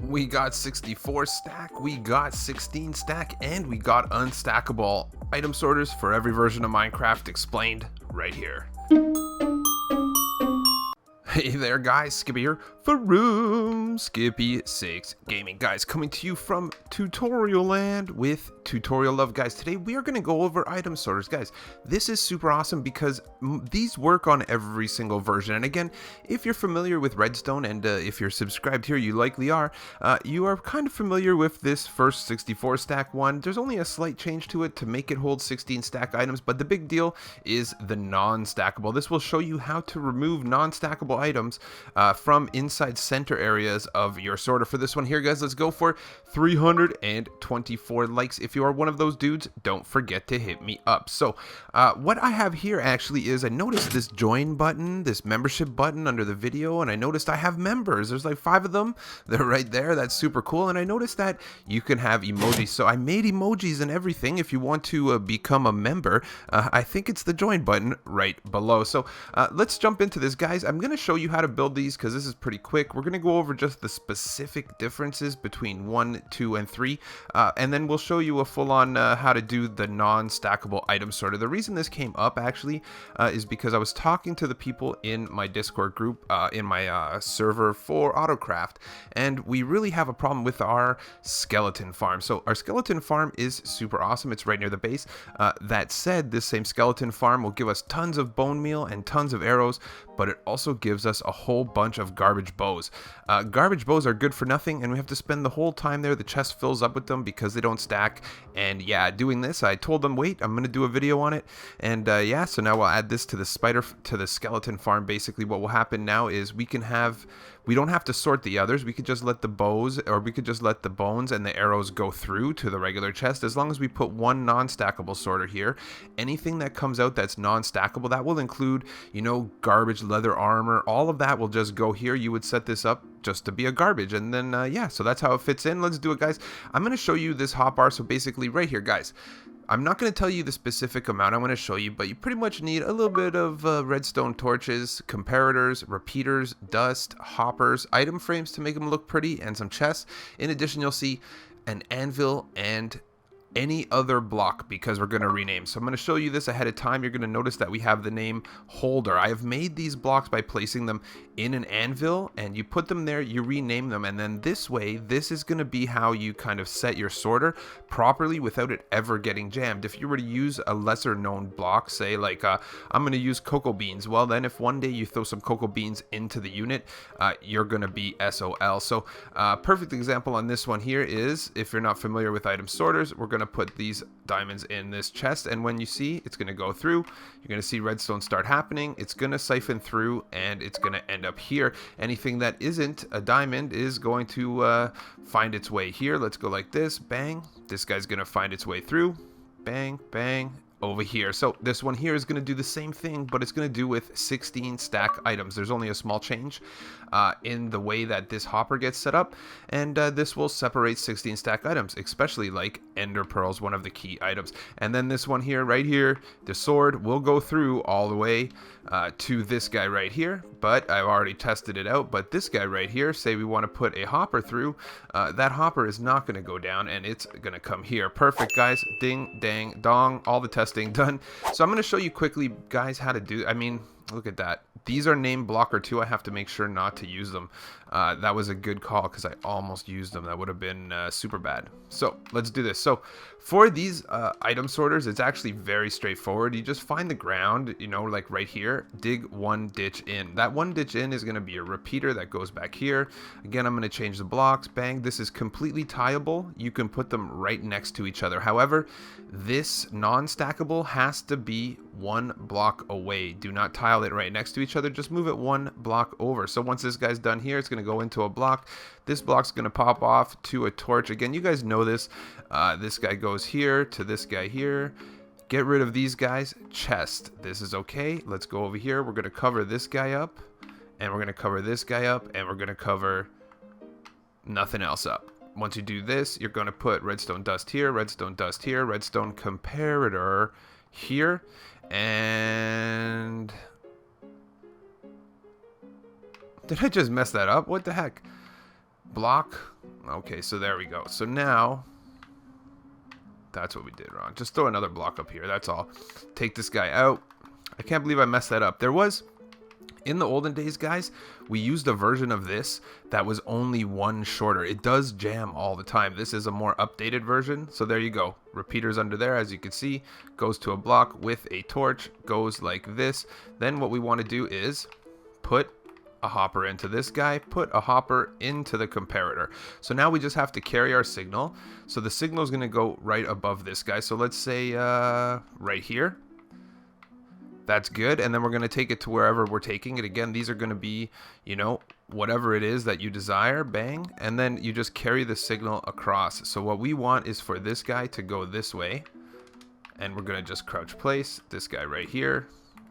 We got 64 stack, we got 16 stack, and we got unstackable item sorters for every version of Minecraft explained right here. Hey there guys, Skippy here from Skippy 6 Gaming. Guys, coming to you from Tutorial Land with Tutorial Love. Guys, today we are going to go over item sorters. Guys, this is super awesome because these work on every single version. And again, if you're familiar with Redstone, and if you're subscribed here, you likely are, you are kind of familiar with this first 64 stack one. There's only a slight change to it to make it hold 16 stack items, but the big deal is the non-stackable. This will show you how to remove non-stackable items from inside center areas of your sorter. For this one here, guys, let's go for 324 likes. If you are one of those dudes, don't forget to hit me up. So what I have here actually is, I noticed this join button, this membership button under the video, and I noticed I have members. There's like 5 of them. They're right there. That's super cool. And I noticed that you can have emojis. So I made emojis and everything. If you want to become a member, I think it's the join button right below. So let's jump into this, guys. I'm going to show you how to build these because this is pretty quick. We're going to go over just the specific differences between 1, 2, and 3, and then we'll show you a full-on how to do the non-stackable item sorter. The reason this came up actually is because I was talking to the people in my Discord group, in my server for Autocraft, and we really have a problem with our skeleton farm. So our skeleton farm is super awesome. It's right near the base. That said, this same skeleton farm will give us tons of bone meal and tons of arrows, but it also gives us a whole bunch of garbage bows. Garbage bows are good for nothing, and we have to spend the whole time there. The chest fills up with them because they don't stack. And yeah, doing this, I told them, wait, I'm gonna do a video on it. And yeah, so now we'll add this to the skeleton farm. Basically, what will happen now is we don't have to sort the others. We could just let the bows, or we could just let the bones and the arrows go through to the regular chest. As long as we put one non-stackable sorter here, anything that comes out that's non-stackable, that will include, you know, garbage, leather armor, all of that will just go here. You would set this up just to be a garbage, and then yeah, so that's how it fits in. Let's do it, guys. I'm going to show you this hotbar. So basically right here, guys, I'm not going to tell you the specific amount I'm going to show you, but you pretty much need a little bit of redstone torches, comparators, repeaters, dust, hoppers, item frames to make them look pretty, and some chests. In addition, you'll see an anvil and any other block, because we're going to rename. So I'm going to show you this ahead of time. You're going to notice that we have the name holder. I have made these blocks by placing them in an anvil, and you put them there, you rename them, and then this way, this is going to be how you kind of set your sorter properly without it ever getting jammed. If you were to use a lesser known block, say like I'm going to use cocoa beans, well then if one day you throw some cocoa beans into the unit, you're going to be SOL. So perfect example on this one here is, if you're not familiar with item sorters, we're going to put these diamonds in this chest, and when you see, it's going to go through, you're going to see redstone start happening, it's going to siphon through, and it's going to end up here. Anything that isn't a diamond is going to find its way here. Let's go like this, bang, this guy's going to find its way through, bang, bang, over here. So this one here is going to do the same thing, but it's going to do with 16 stack items. There's only a small change in the way that this hopper gets set up, and this will separate 16 stack items, especially like ender pearls, one of the key items. And then this one here, right here, the sword will go through all the way to this guy right here, but I've already tested it out. But this guy right here, say we want to put a hopper through, that hopper is not going to go down, and it's going to come here. Perfect, guys. Ding, dang, dong, all the testing done. So I'm going to show you quickly, guys, how to do, I mean, look at that. These are named blocker 2. I have to make sure not to use them. That was a good call because I almost used them. That would have been super bad. So let's do this. So for these item sorters, it's actually very straightforward. You just find the ground, you know, like right here, dig one ditch in. That one ditch in is going to be a repeater that goes back here. Again, I'm going to change the blocks. Bang. This is completely tieable. You can put them right next to each other. However, this non-stackable has to be one block away. Do not tile it right next to each other. Just move it one block over. So once this guy's done here, it's going to go into a block. This block's going to pop off to a torch. Again, you guys know this. This guy goes here to this guy here. Get rid of these guys. Chest. This is okay. Let's go over here. We're going to cover this guy up, and we're going to cover this guy up, and we're going to cover nothing else up. Once you do this, you're going to put redstone dust here, redstone dust here, redstone comparator here, and did I just mess that up? What the heck? block. Okay, so there we go. So now, that's what we did wrong. Just throw another block up here. That's all. Take this guy out. I can't believe I messed that up. There was, in the olden days, guys, we used a version of this that was only one shorter. It does jam all the time. This is a more updated version. So there you go. Repeaters under there, as you can see, goes to a block with a torch, goes like this. Then what we want to do is put a hopper into this guy, put a hopper into the comparator. So now we just have to carry our signal. So the signal is going to go right above this guy. So let's say right here. That's good. And then we're going to take it to wherever we're taking it. Again, these are going to be, you know, whatever it is that you desire. Bang. And then you just carry the signal across. So what we want is for this guy to go this way. And we're going to just crouch place this guy right here,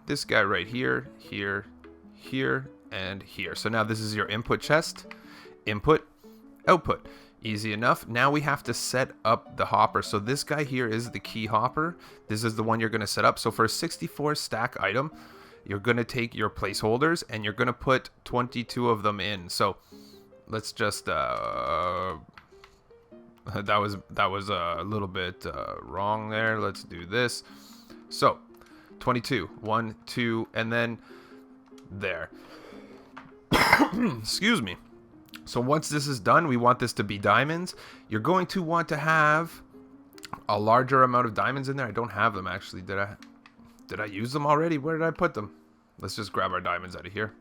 this guy right here, here, here, and here. So now this is your input chest, input, output. Easy enough. Now we have to set up the hopper. So this guy here is the key hopper. This is the one you're going to set up. So for a 64 stack item, you're going to take your placeholders and you're going to put 22 of them in. So let's just that was a little bit wrong there. Let's do this. So 22, 1, 2, and then there. Excuse me. So once this is done, we want this to be diamonds. You're going to want to have a larger amount of diamonds in there. I don't have them actually. Did I use them already? Where did I put them? Let's just grab our diamonds out of here.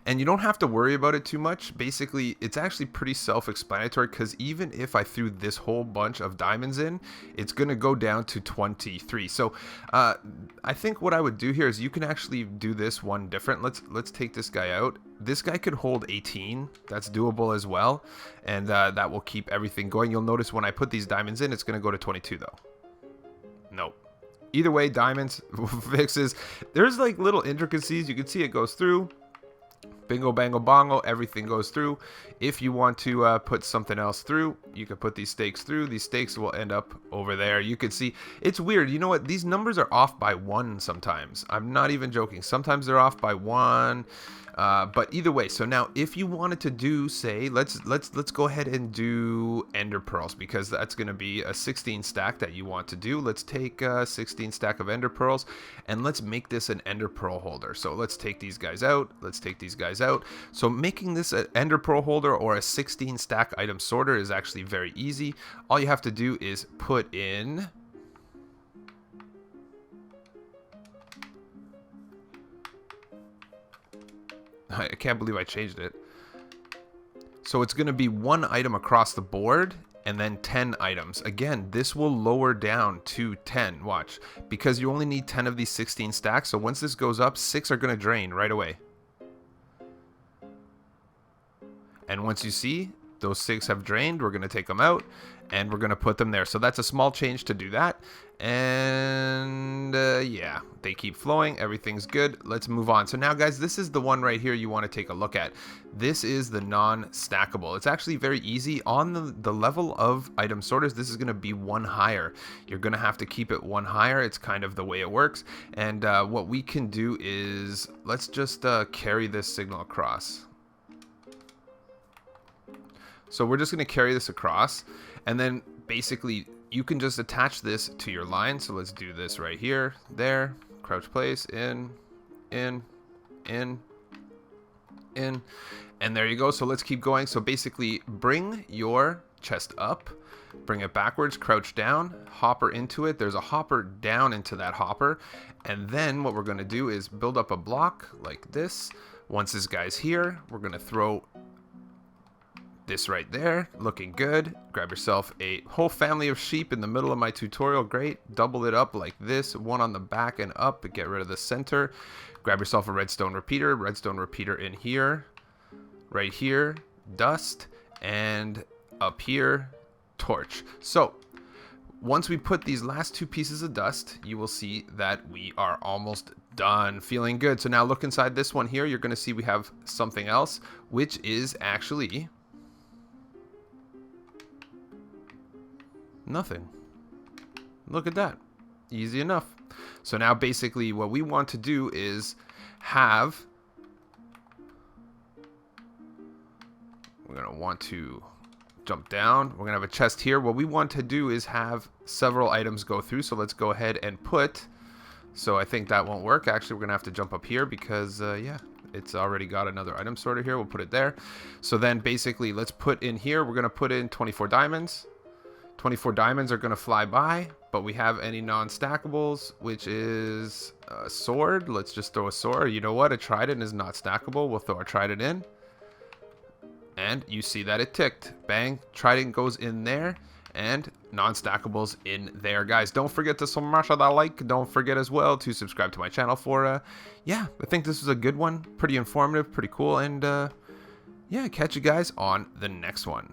And you don't have to worry about it too much. Basically, it's actually pretty self-explanatory because even if I threw this whole bunch of diamonds in, it's going to go down to 23. So I think what I would do here is you can actually do this one different. Let's take this guy out. This guy could hold 18. That's doable as well. And that will keep everything going. You'll notice when I put these diamonds in, it's going to go to 22 though. Nope. Either way, diamonds fixes. There's like little intricacies. You can see it goes through. Bingo, bango, bongo, everything goes through. If you want to put something else through, you can put these stakes through. These stakes will end up over there. You can see, it's weird. You know what? These numbers are off by 1 sometimes. I'm not even joking. Sometimes they're off by 1. But either way, so now if you wanted to do, say, let's go ahead and do ender pearls because that's going to be a 16 stack that you want to do. Let's take 16 stack of ender pearls and let's make this an ender pearl holder. So let's take these guys out. Let's take these guys out. So making this an ender pearl holder or a 16 stack item sorter is actually very easy. All you have to do is put in I can't believe I changed it. So it's going to be 1 item across the board and then 10 items. Again, this will lower down to 10. Watch. Because you only need 10 of these 16 stacks. So once this goes up, 6 are going to drain right away. And once you see those 6 have drained, we're going to take them out and we're going to put them there. So that's a small change to do that. And yeah, they keep flowing. Everything's good. Let's move on. So now, guys, this is the one right here you want to take a look at. This is the non-stackable. It's actually very easy. On the level of item sorters, this is going to be 1 higher. You're going to have to keep it 1 higher. It's kind of the way it works. And what we can do is let's just carry this signal across. So we're just going to carry this across, and then basically you can just attach this to your line. So let's do this right here, there, crouch place, in, and there you go. So let's keep going. So basically bring your chest up, bring it backwards, crouch down, hopper into it. There's a hopper down into that hopper. And then what we're going to do is build up a block like this. Once this guy's here, we're going to throw this right there, looking good. Grab yourself a whole family of sheep in the middle of my tutorial. Great. Double it up like this, 1 on the back and up, but get rid of the center. Grab yourself a redstone repeater in here, right here, dust, and up here, torch. So once we put these last 2 pieces of dust, you will see that we are almost done. Feeling good. So now look inside this one here. You're going to see we have something else, which is actually nothing. Look at that. Easy enough. So now basically what we want to do is have we're going to want to jump down. We're going to have a chest here. What we want to do is have several items go through. So let's go ahead and put... So I think that won't work. Actually, we're going to have to jump up here because, yeah, it's already got another item sorter here. We'll put it there. So then basically, let's put in here. We're going to put in 24 diamonds. 24 diamonds are going to fly by, but we have any non-stackables, which is a sword. Let's just throw a sword. You know what? A trident is not stackable. We'll throw our trident in. And you see that it ticked. Bang. Trident goes in there. And non-stackables in there, guys. Don't forget to smash that like. Don't forget as well to subscribe to my channel for yeah, I think this is a good one. Pretty informative, pretty cool, and yeah, catch you guys on the next one.